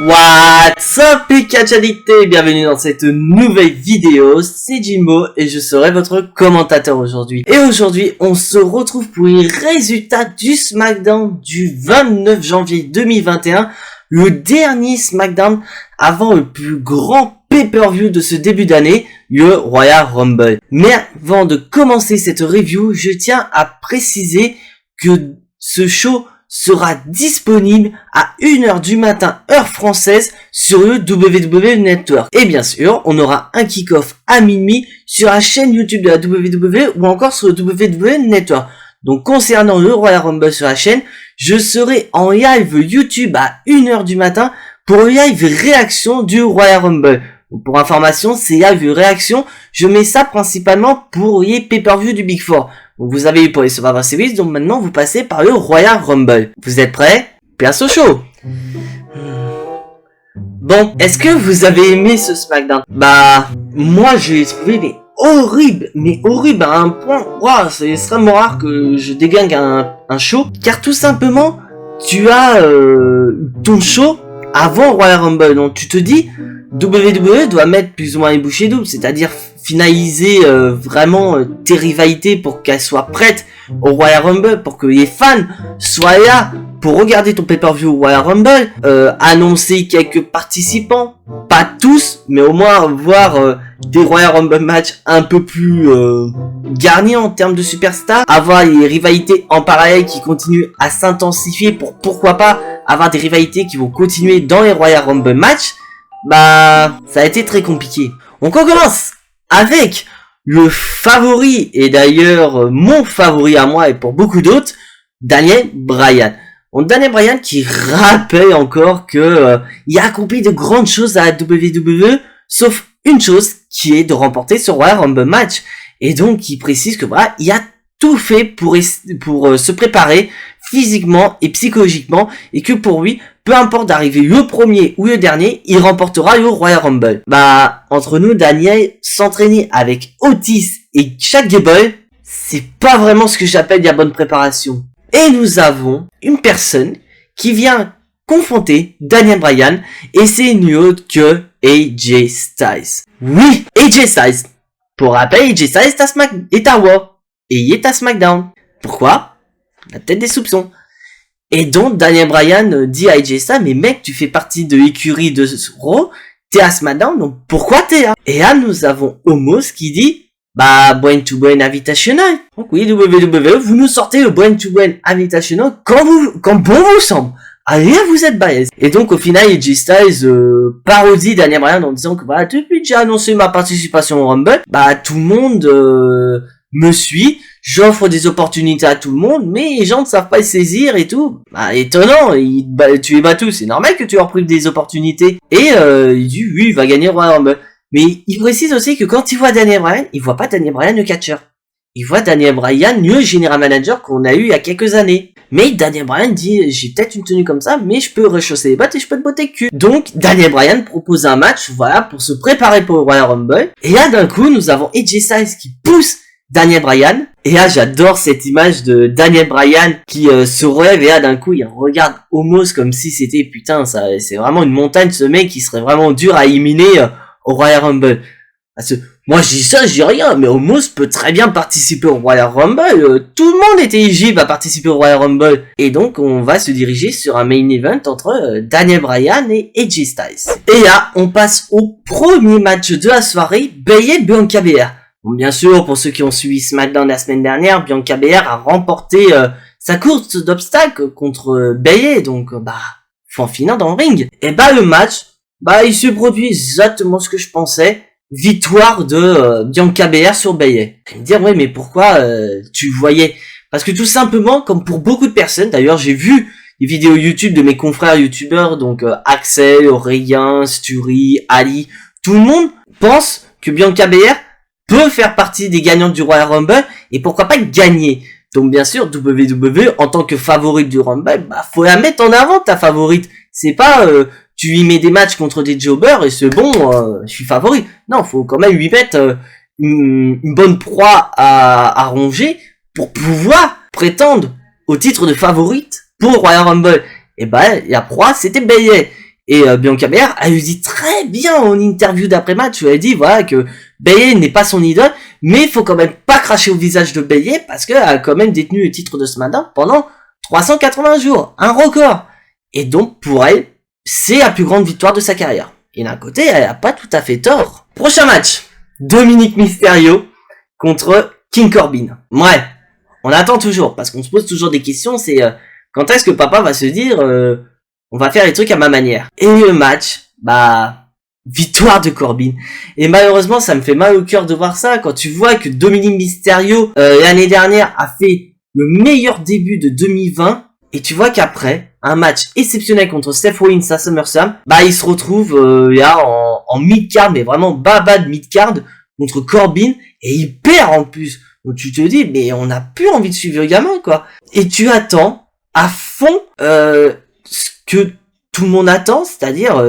What's up les catch addictés, bienvenue dans cette nouvelle vidéo, c'est Jimbo et je serai votre commentateur aujourd'hui. Et aujourd'hui on se retrouve pour les résultats du SmackDown du 29 janvier 2021, le dernier SmackDown avant le plus grand pay-per-view de ce début d'année, le Royal Rumble. Mais avant de commencer cette review, je tiens à préciser que ce show sera disponible à 1h du matin heure française sur le WWE Network. Et bien sûr, on aura un kick-off à minuit sur la chaîne YouTube de la WWE ou encore sur le WWE Network. Donc concernant le Royal Rumble sur la chaîne, je serai en live YouTube à 1h du matin pour le live réaction du Royal Rumble. Pour information, c'est live réaction, je mets ça principalement pour les pay-per-view du Big Four. Donc vous avez eu pour les Survivor Series, donc maintenant vous passez par le Royal Rumble. Vous êtes prêts? Place au show. Bon, est-ce que vous avez aimé ce SmackDown? Bah, moi j'ai trouvé mais horrible à un point. Waouh, c'est extrêmement rare que je dégagne un show, car tout simplement, tu as ton show avant Royal Rumble, donc tu te dis, WWE doit mettre plus ou moins les bouchées doubles, c'est-à-dire finaliser vraiment tes rivalités pour qu'elles soient prêtes au Royal Rumble, pour que les fans soient là pour regarder ton pay-per-view Royal Rumble, annoncer quelques participants, pas tous, mais au moins voir des Royal Rumble matchs un peu plus garnis en termes de superstars, avoir les rivalités en parallèle qui continuent à s'intensifier pour pourquoi pas avoir des rivalités qui vont continuer dans les Royal Rumble matchs. Bah, ça a été très compliqué. Donc on commence avec le favori, et d'ailleurs mon favori à moi et pour beaucoup d'autres, Daniel Bryan. Donc Daniel Bryan qui rappelle encore que il a accompli de grandes choses à la WWE, sauf une chose qui est de remporter ce Royal Rumble match. Et donc il précise que voilà, il a tout fait pour se préparer physiquement et psychologiquement, et que pour lui, peu importe d'arriver le premier ou le dernier, il remportera le Royal Rumble. Bah, entre nous, Daniel, s'entraîner avec Otis et Chad Gable, c'est pas vraiment ce que j'appelle de la bonne préparation. Et nous avons une personne qui vient confronter Daniel Bryan, et c'est nul autre que AJ Styles. Oui, AJ Styles. Pour rappel, AJ Styles est à Raw, et il est à SmackDown. Pourquoi? On a peut-être des soupçons. Et donc Daniel Bryan dit à AJ Styles, mais mec, tu fais partie de l'écurie de Raw, t'es à SmackDown, donc pourquoi t'es là? Et là nous avons Omos qui dit, bah Brain to Brain Invitational. Donc oui, WWE, vous nous sortez le Brain to Brain Invitational quand bon vous semble. Allez, vous êtes balèze. Et donc au final, AJ Styles parodie Daniel Bryan en disant que voilà, depuis que j'ai annoncé ma participation au Rumble, bah tout le monde me suit. J'offre des opportunités à tout le monde, mais les gens ne savent pas les saisir et tout. Bah, étonnant, tu les bats tous, c'est normal que tu leur prives des opportunités. Et il dit, oui, il va gagner le Royal Rumble. Mais il précise aussi que quand il voit Daniel Bryan, il voit pas Daniel Bryan le catcheur. Il voit Daniel Bryan le general manager qu'on a eu il y a quelques années. Mais Daniel Bryan dit, j'ai peut-être une tenue comme ça, mais je peux rechausser les bottes et je peux te botter le cul. Donc, Daniel Bryan propose un match, voilà, pour se préparer pour le Royal Rumble. Et là, d'un coup, nous avons AJ Styles qui pousse Daniel Bryan, et là j'adore cette image de Daniel Bryan qui se relève, et là d'un coup il regarde Omos comme si c'était putain, ça c'est vraiment une montagne, ce mec qui serait vraiment dur à éliminer au Royal Rumble. Parce que moi je dis ça, je dis rien, mais Omos peut très bien participer au Royal Rumble, tout le monde est éligible à participer au Royal Rumble. Et donc on va se diriger sur un main event entre Daniel Bryan et AJ Styles. Et là on passe au premier match de la soirée, Bayley Bianca Belair. Bon, bien sûr, pour ceux qui ont suivi SmackDown la semaine dernière, Bianca Belair a remporté sa course d'obstacles contre Bayley, donc faut en finir dans le ring. Et bah le match, il se produit exactement ce que je pensais, victoire de Bianca Belair sur Bayley. Et me dire ouais mais pourquoi tu voyais? Parce que tout simplement, comme pour beaucoup de personnes, d'ailleurs j'ai vu les vidéos YouTube de mes confrères YouTubeurs, donc Axel, Aurélien, Sturi, Ali, tout le monde pense que Bianca Belair peut faire partie des gagnantes du Royal Rumble, et pourquoi pas gagner. Donc bien sûr, WWE, en tant que favorite du Rumble, faut la mettre en avant ta favorite. C'est pas, tu y mets des matchs contre des jobbers, et c'est bon, je suis favori. Non, faut quand même lui mettre une bonne proie à ronger, pour pouvoir prétendre au titre de favorite pour le Royal Rumble. Et la proie, c'était Bayley. Et Bianca Belair a eu dit très bien en interview d'après-match, où elle a dit voilà que Bayley n'est pas son idole, mais il faut quand même pas cracher au visage de Bayley parce qu'elle a quand même détenu le titre de SmackDown pendant 380 jours, un record. Et donc pour elle, c'est la plus grande victoire de sa carrière. Et d'un côté, elle a pas tout à fait tort. Prochain match, Dominic Mysterio contre King Corbin. Ouais, on attend toujours, parce qu'on se pose toujours des questions, c'est quand est-ce que papa va se dire on va faire les trucs à ma manière. Et le match, victoire de Corbin. Et malheureusement, ça me fait mal au cœur de voir ça, quand tu vois que Dominic Mysterio, l'année dernière, a fait le meilleur début de 2020, et tu vois qu'après, un match exceptionnel contre Seth Rollins à SummerSlam, il se retrouve là en mid-card, mais vraiment bas de mid-card, contre Corbin, et il perd en plus. Donc tu te dis, mais on n'a plus envie de suivre le gamin, quoi. Et tu attends à fond ce que tout le monde attend, c'est-à-dire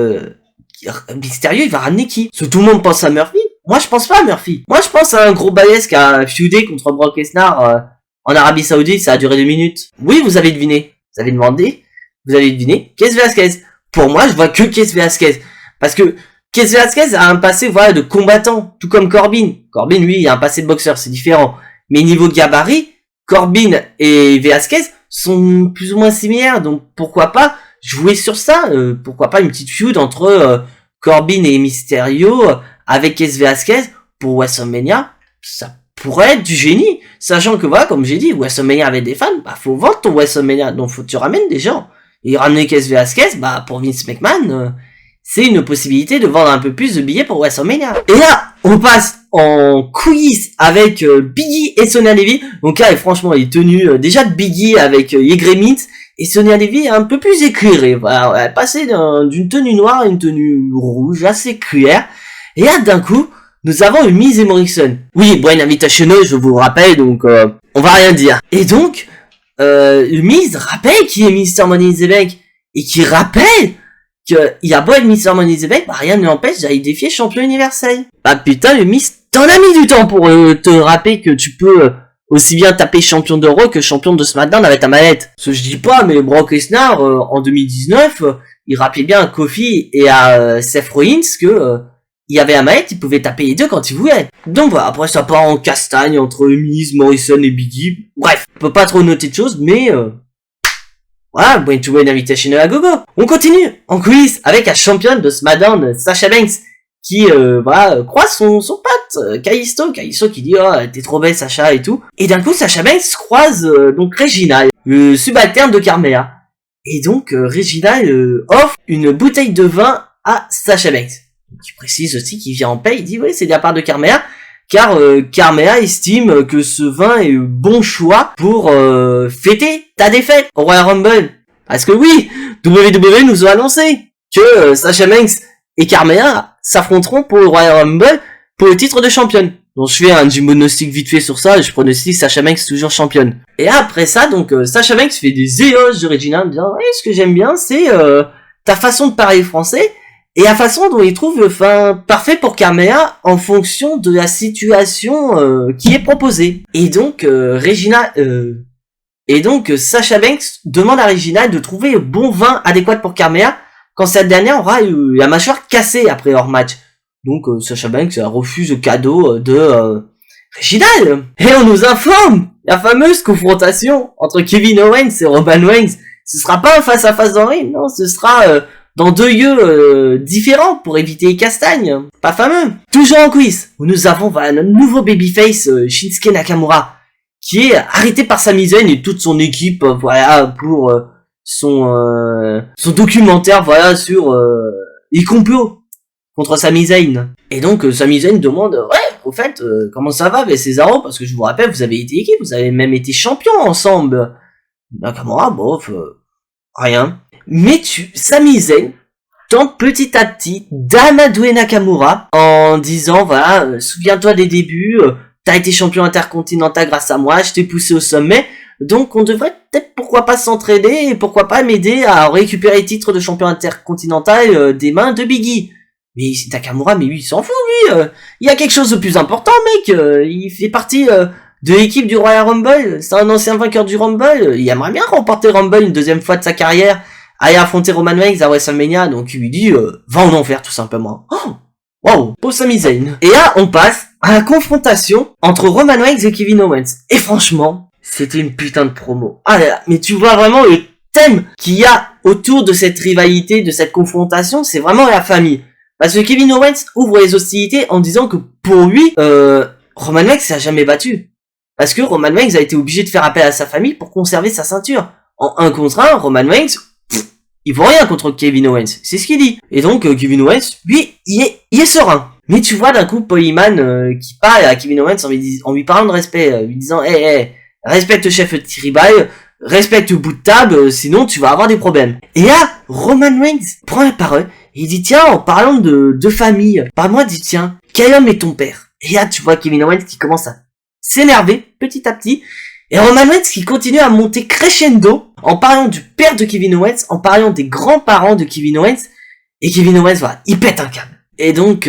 Mysterio, il va ramener qui? Parce que tout le monde pense à Murphy. Moi, je pense pas à Murphy. Moi, je pense à un gros balèze qui a feudé contre Brock Lesnar en Arabie Saoudite, ça a duré 2 minutes. Oui, vous avez deviné. Vous avez demandé. Vous avez deviné. Kes Velasquez. Pour moi, je vois que Kes Velasquez. Parce que Kes Velasquez a un passé, de combattant. Tout comme Corbin. Corbin, lui, il a un passé de boxeur, c'est différent. Mais niveau gabarit, Corbin et Velasquez sont plus ou moins similaires. Donc, pourquoi pas jouer sur ça? Pourquoi pas une petite feud entre Corbin et Mysterio avec Kes Velasquez pour WrestleMania? Ça pourrait être du génie, sachant que comme j'ai dit, WrestleMania avait des fans, faut vendre ton WrestleMania, donc faut que tu ramènes des gens. Et ramener Kes Velasquez, pour Vince McMahon, c'est une possibilité de vendre un peu plus de billets pour WrestleMania. Et là, on passe en quiz avec Biggie et Sonya Deville. Donc là, franchement, il est tenu déjà de Biggie avec Yegre Mint, et Sonya Deville est un peu plus éclairée. Voilà, elle est passée d'une tenue noire à une tenue rouge, assez claire. Et là, d'un coup, nous avons une Miz et Morrison. Oui, Bryan Invitational, je vous rappelle, donc on va rien dire. Et donc, Miz rappelle qui est Mr. Money in the Bank, et qui rappelle qu'il y a beau être Mr. Money in the Bank, rien ne l'empêche d'aller défier champion universel. Putain, le Miz, t'en as mis du temps pour te rappeler que tu peux aussi bien taper champion de Raw que champion de SmackDown avec ta manette. Ce que je dis pas, mais Brock Lesnar, en 2019, il rappelait bien à Kofi et à Seth Rollins que il y avait un manette, il pouvait taper les deux quand il voulait. Donc voilà, après ça part en castagne entre Miz, Morrison et Biggie. Bref, on peut pas trop noter de choses, mais voilà, Going to Win Invitational à gogo. On continue en quiz avec la championne de SmackDown, Sasha Banks, qui croise son pote Kalisto qui dit t'es trop belle Sasha et tout. Et d'un coup Sasha Banks croise donc Regina, le subalterne de Carmella. Et donc Regina offre une bouteille de vin à Sasha Banks. Qui précise aussi qu'il vient en paix, il dit oui c'est de la part de Carmella, car Carmella estime que ce vin est le bon choix pour fêter ta défaite au Royal Rumble. Parce que oui, WWE nous a annoncé que Sasha Banks et Carmella s'affronteront pour le Royal Rumble pour le titre de championne. Donc je fais du monostic vite fait sur ça, et je pronostique Sasha Banks toujours championne. Et après ça, donc Sasha Banks fait des éloges de Regina, en disant ce que j'aime bien c'est ta façon de parler français, et la façon dont il trouve parfait pour Carmella en fonction de la situation qui est proposée. Et donc Sasha Banks demande à Regina de trouver le bon vin adéquat pour Carmella quand cette dernière aura eu la mâchoire cassée après leur match. Donc Sasha Banks refuse le cadeau de Regina. Et on nous informe la fameuse confrontation entre Kevin Owens et Roman Reigns. Ce sera pas un face-à-face dans le ring, non, ce sera dans 2 lieux différents pour éviter les castagnes. Pas fameux. Toujours en quiz, où nous avons notre nouveau babyface Shinsuke Nakamura, qui est arrêté par Sami Zayn et toute son équipe pour son documentaire sur les complots contre Sami Zayn. Et donc Sami Zayn demande au fait comment ça va avec Cesaro, parce que je vous rappelle vous avez été équipe, vous avez même été champion ensemble. Nakamura rien. Mais Sami Zayn tente petit à petit d'amadouer Nakamura en disant souviens-toi des débuts, t'as été champion intercontinental grâce à moi, je t'ai poussé au sommet, donc on devrait peut-être pourquoi pas s'entraider et pourquoi pas m'aider à récupérer le titre de champion intercontinental des mains de Biggie. Mais Nakamura, mais lui il s'en fout lui, il y a quelque chose de plus important mec, il fait partie de l'équipe du Royal Rumble, c'est un ancien vainqueur du Rumble, il aimerait bien remporter Rumble une deuxième fois de sa carrière allait affronter Roman Reigns à WrestleMania, donc il lui dit va en enfer tout simplement. Oh, wow, pour Sami Zayn. Et là, on passe à la confrontation entre Roman Reigns et Kevin Owens. Et franchement, c'était une putain de promo. Ah là là, mais tu vois vraiment le thème qu'il y a autour de cette rivalité, de cette confrontation, c'est vraiment la famille. Parce que Kevin Owens ouvre les hostilités en disant que pour lui, Roman Reigns s'est jamais battu. Parce que Roman Reigns a été obligé de faire appel à sa famille pour conserver sa ceinture. En 1 contre 1, Roman Reigns, il vaut rien contre Kevin Owens. C'est ce qu'il dit. Et donc, Kevin Owens, lui, il est serein. Mais tu vois d'un coup Paul Heyman qui parle à Kevin Owens en lui parlant de respect, lui disant hey, respecte le chef tribal, respecte le bout de table, sinon tu vas avoir des problèmes. Et là, Roman Reigns prend la parole et il dit tiens, en parlant de famille, parle-moi, dit tiens, quel homme est ton père? Et là, tu vois Kevin Owens qui commence à s'énerver petit à petit. Et Roman Reigns qui continue à monter crescendo en parlant du père de Kevin Owens, en parlant des grands-parents de Kevin Owens. Et Kevin Owens, voilà, il pète un câble. Et donc,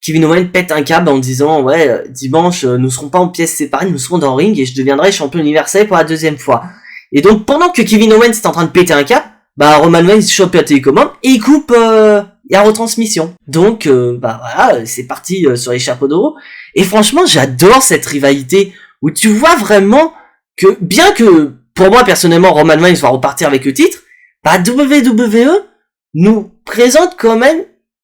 Kevin Owens pète un câble en disant ouais, dimanche, nous serons pas en pièces séparées, nous serons dans le ring et je deviendrai champion universel pour la 2e fois. Et donc, pendant que Kevin Owens est en train de péter un câble, bah Roman Reigns chope la télécommande et il coupe la retransmission. Donc, bah voilà, c'est parti sur les chapeaux de roue. Et franchement, j'adore cette rivalité où tu vois vraiment que, bien que, pour moi, personnellement, Roman Reigns va repartir avec le titre, bah WWE nous présente quand même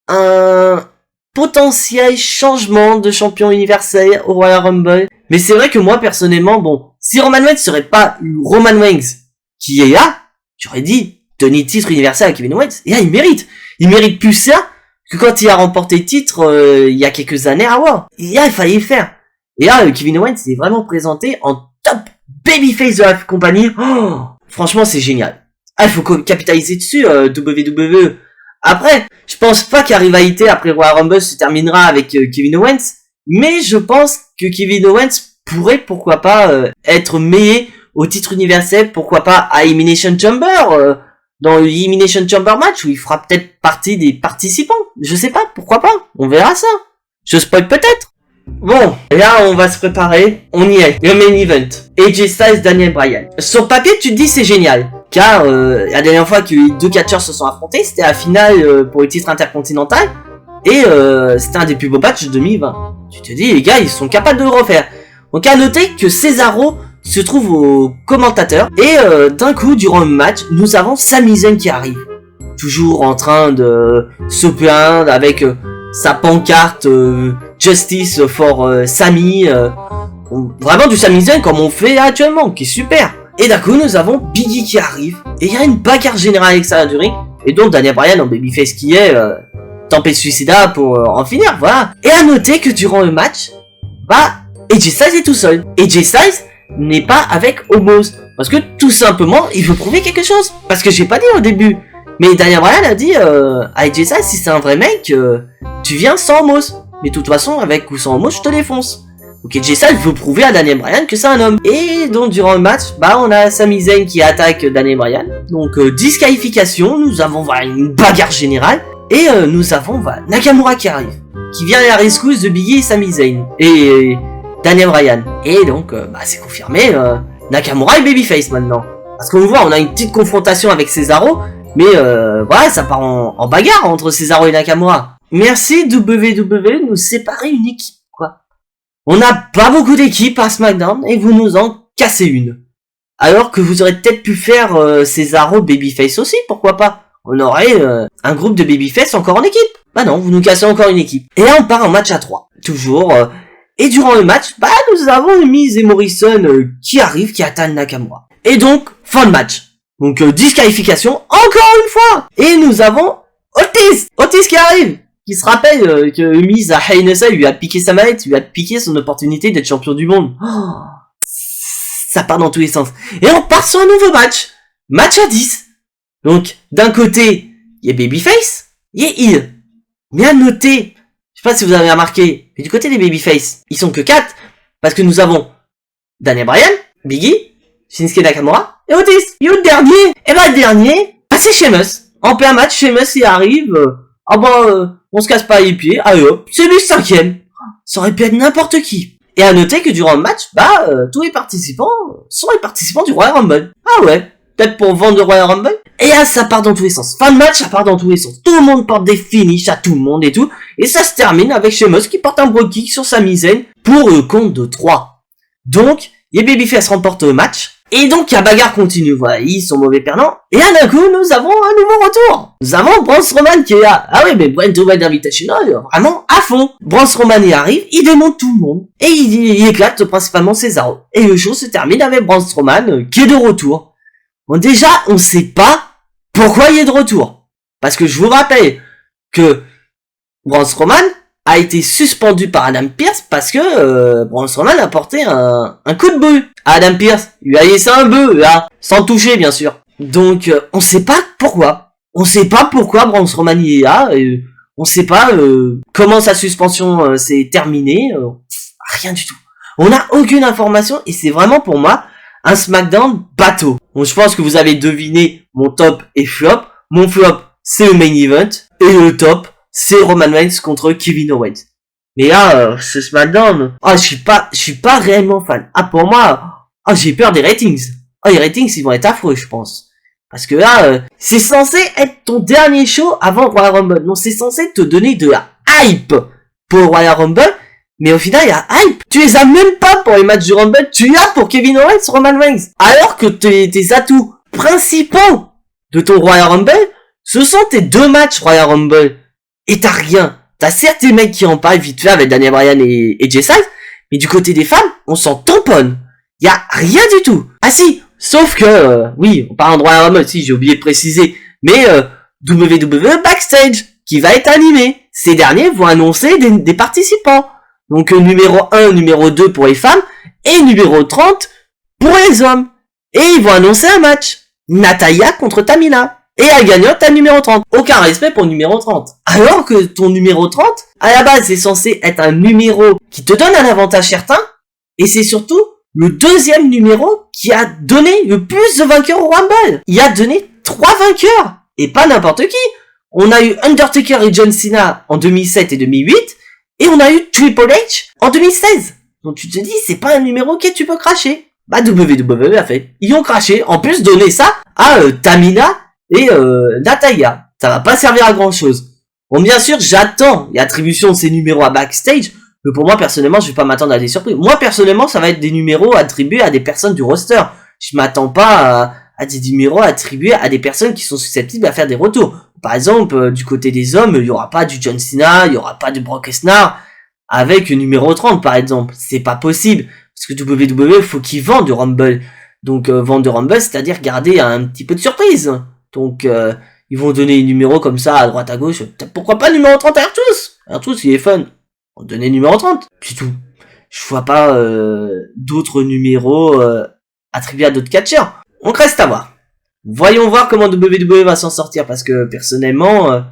un potentiel changement de champion universel au Royal Rumble. Mais c'est vrai que moi, personnellement, bon, si Roman Reigns serait pas eu Roman Reigns qui est là, j'aurais dit, donner le titre universel à Kevin Owens. Et là, il mérite. Il mérite plus ça que quand il a remporté le titre il y a quelques années à Raw. Et là, il fallait le faire. Et là, Kevin Owens est vraiment présenté en top babyface de la compagnie. Oh, franchement, c'est génial. Ah, il faut capitaliser dessus, WWE. Après, je pense pas que la rivalité après Royal Rumble se terminera avec Kevin Owens, mais je pense que Kevin Owens pourrait, pourquoi pas, être mêlé au titre universel, pourquoi pas à Elimination Chamber, dans le Elimination Chamber match, où il fera peut-être partie des participants. Je sais pas, pourquoi pas, on verra ça. Je spoil peut-être. Bon, là on va se préparer, on y est, le main event, AJ Styles, Daniel Bryan. Sur papier tu te dis c'est génial, car la dernière fois que les deux catcheurs se sont affrontés, c'était la finale pour le titre intercontinental, et c'était un des plus beaux matchs de 2020. Tu te dis les gars ils sont capables de le refaire. Donc à noter que Cesaro se trouve au commentateur, et d'un coup durant le match, nous avons Sami Zayn qui arrive. Toujours en train de se plaindre avec sa pancarte Justice for Sami, vraiment du Sami Zayn comme on fait actuellement, qui est super. Et d'un coup nous avons Biggie qui arrive, et il y a une bagarre générale à l'extérieur du ring, et donc Daniel Bryan en babyface qui est tempête suicidaire pour en finir, voilà. Et à noter que durant le match, bah AJ Styles est tout seul. AJ Styles n'est pas avec Omos, parce que tout simplement il veut prouver quelque chose, parce que j'ai pas dit au début, mais Daniel Bryan a dit à AJ Styles, si c'est un vrai mec, tu viens sans Omos. Mais de toute façon, avec ou sans Omos, je te défonce. Donc AJ Styles veut prouver à Daniel Bryan que c'est un homme. Et donc durant le match, bah on a Sami Zayn qui attaque Daniel Bryan. Donc disqualification, nous avons voilà, une bagarre générale. Et nous avons voilà, Nakamura qui arrive, qui vient à la rescousse de Biggie et Sami Zayn. Et Daniel Bryan. Et donc bah c'est confirmé, Nakamura est babyface maintenant. Parce qu'on voit, on a une petite confrontation avec Cesaro. Mais voilà, ça part en bagarre entre Cesaro et Nakamura. Merci WWE nous séparer une équipe, quoi. On n'a pas beaucoup d'équipes à SmackDown et vous nous en cassez une. Alors que vous aurez peut-être pu faire Cesaro babyface aussi, pourquoi pas. On aurait un groupe de babyface encore en équipe. Bah non, vous nous cassez encore une équipe. Et là on part en match à 3. Toujours. Et durant le match, bah nous avons Miz et Morrison qui arrivent, qui atteignent Nakamura. Et donc, fin de match. Donc disqualification encore une fois. Et nous avons Otis qui arrive, qui se rappelle que Miz à Hell in a Cell lui a piqué sa mallette, lui a piqué son opportunité d'être champion du monde. Oh, ça part dans tous les sens. Et on part sur un nouveau match à 10. Donc d'un côté il y a Babyface, il y a Heel. Mais à noter, je sais pas si vous avez remarqué, mais du côté des Babyface, ils sont que 4, parce que nous avons Daniel Bryan, Biggie, Shinsuke Nakamura et Otis. Et le dernier, le dernier, bah c'est Sheamus. En plein match, Sheamus il arrive, on se casse pas les pieds, allez hop, c'est lui 5ème. Ça aurait pu être n'importe qui. Et à noter que durant le match, tous les participants sont les participants du Royal Rumble. Ah ouais, peut-être pour vendre le Royal Rumble. Et là, ça part dans tous les sens. Fin de match, ça part dans tous les sens. Tout le monde porte des finishes à tout le monde et tout. Et ça se termine avec Sheamus qui porte un bro kick sur sa misaine pour le compte de 3. Donc, les Babyface remportent le match. Et donc, la bagarre continue. Voilà, ils sont mauvais perdants. Et là, d'un coup, nous avons un nouveau retour. Nous avons Braun Strowman qui est là. Ah oui, mais Brent Owen Invitational, vraiment à fond. Braun Strowman y arrive, il démonte tout le monde. Et il éclate principalement Cesaro. Et le show se termine avec Braun Strowman qui est de retour. Bon, déjà, on sait pas pourquoi il est de retour. Parce que je vous rappelle que Braun Strowman a été suspendu par Adam Pearce parce que Braun Strowman a porté un coup de boule à Adam Pearce. Il lui a laissé un bœuf, là, sans toucher, bien sûr. Donc, on sait pas pourquoi. On sait pas pourquoi Braun Strowman y est là. On sait pas comment sa suspension s'est terminée. Rien du tout. On n'a aucune information et c'est vraiment pour moi un SmackDown bateau. Bon, je pense que vous avez deviné mon top et flop. Mon flop, c'est le main event. Et le top, c'est Roman Reigns contre Kevin Owens. Mais là, ce SmackDown, je suis pas réellement fan. Pour moi, j'ai peur des ratings. Les ratings, ils vont être affreux, je pense. Parce que là, c'est censé être ton dernier show avant le Royal Rumble. Donc c'est censé te donner de la hype pour le Royal Rumble. Mais au final, il y a hype. Tu les as même pas pour les matchs du Rumble. Tu as pour Kevin Owens, Roman Reigns. Alors que tes atouts principaux de ton Royal Rumble, ce sont tes 2 matchs Royal Rumble. Et t'as rien. T'as certes des mecs qui en parlent vite fait avec Daniel Bryan et Jay Styles. Mais du côté des femmes, on s'en tamponne. Y a rien du tout. Ah si, sauf que, oui, on parle de Royal Rumble, si, j'ai oublié de préciser. Mais WWE Backstage, qui va être animé. Ces derniers vont annoncer des participants. Donc numéro 1, numéro 2 pour les femmes, et numéro 30 pour les hommes. Et ils vont annoncer un match. Natalya contre Tamina. Et la gagnante à numéro 30. Aucun respect pour le numéro 30. Alors que ton numéro 30, à la base, c'est censé être un numéro qui te donne un avantage certain. Et c'est surtout le deuxième numéro qui a donné le plus de vainqueurs au Rumble. Il a donné 3 vainqueurs. Et pas n'importe qui. On a eu Undertaker et John Cena en 2007 et 2008. Et on a eu Triple H en 2016. Donc tu te dis, c'est pas un numéro que tu peux cracher. WWE a fait. Ils ont craché. En plus, donner ça à Tamina et Natalya. Ça va pas servir à grand chose. Bon, bien sûr, j'attends l'attribution de ces numéros à Backstage. Mais pour moi, personnellement, je vais pas m'attendre à des surprises. Moi, personnellement, ça va être des numéros attribués à des personnes du roster. Je m'attends pas à des numéros attribués à des personnes qui sont susceptibles à faire des retours. Par exemple, du côté des hommes, il y aura pas du John Cena, il y aura pas de Brock Lesnar avec le numéro 30, par exemple. C'est pas possible. Parce que WWE, faut qu'ils vendent du Rumble. Donc, vendre du Rumble, c'est-à-dire garder un petit peu de surprise. Donc, ils vont donner les numéros comme ça, à droite, à gauche. Pourquoi pas numéro 30 à Artus? Artus, il est fun. On donnait numéro 30. Puis tout. Je vois pas d'autres numéros attribués à d'autres catcheurs. On reste à voir. Voyons voir comment WWE va s'en sortir, parce que personnellement,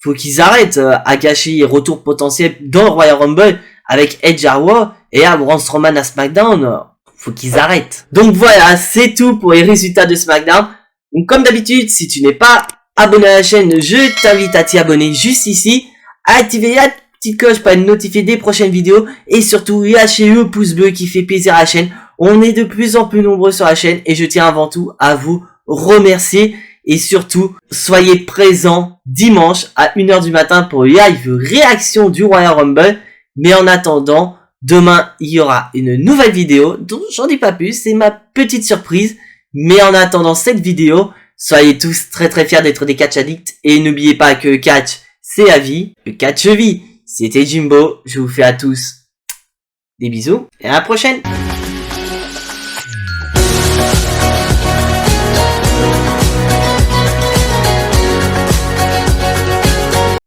faut qu'ils arrêtent à gâcher les retours potentiels dans le Royal Rumble avec Edge à Raw et à Braun Strowman à SmackDown. Faut qu'ils arrêtent. Donc voilà, c'est tout pour les résultats de SmackDown. Donc comme d'habitude, si tu n'es pas abonné à la chaîne, je t'invite à t'y abonner juste ici, à activer la petite cloche pour être notifié des prochaines vidéos et surtout lâcher le pouce bleu qui fait plaisir à la chaîne. On est de plus en plus nombreux sur la chaîne et je tiens avant tout à vous remercier et surtout soyez présents dimanche à 1h du matin pour live réaction du Royal Rumble. Mais en attendant, demain il y aura une nouvelle vidéo dont j'en dis pas plus, c'est ma petite surprise. Mais en attendant cette vidéo, soyez tous très très fiers d'être des catch addicts et n'oubliez pas que le catch c'est la vie, le catch vit. C'était Jimbo, je vous fais à tous des bisous et à la prochaine.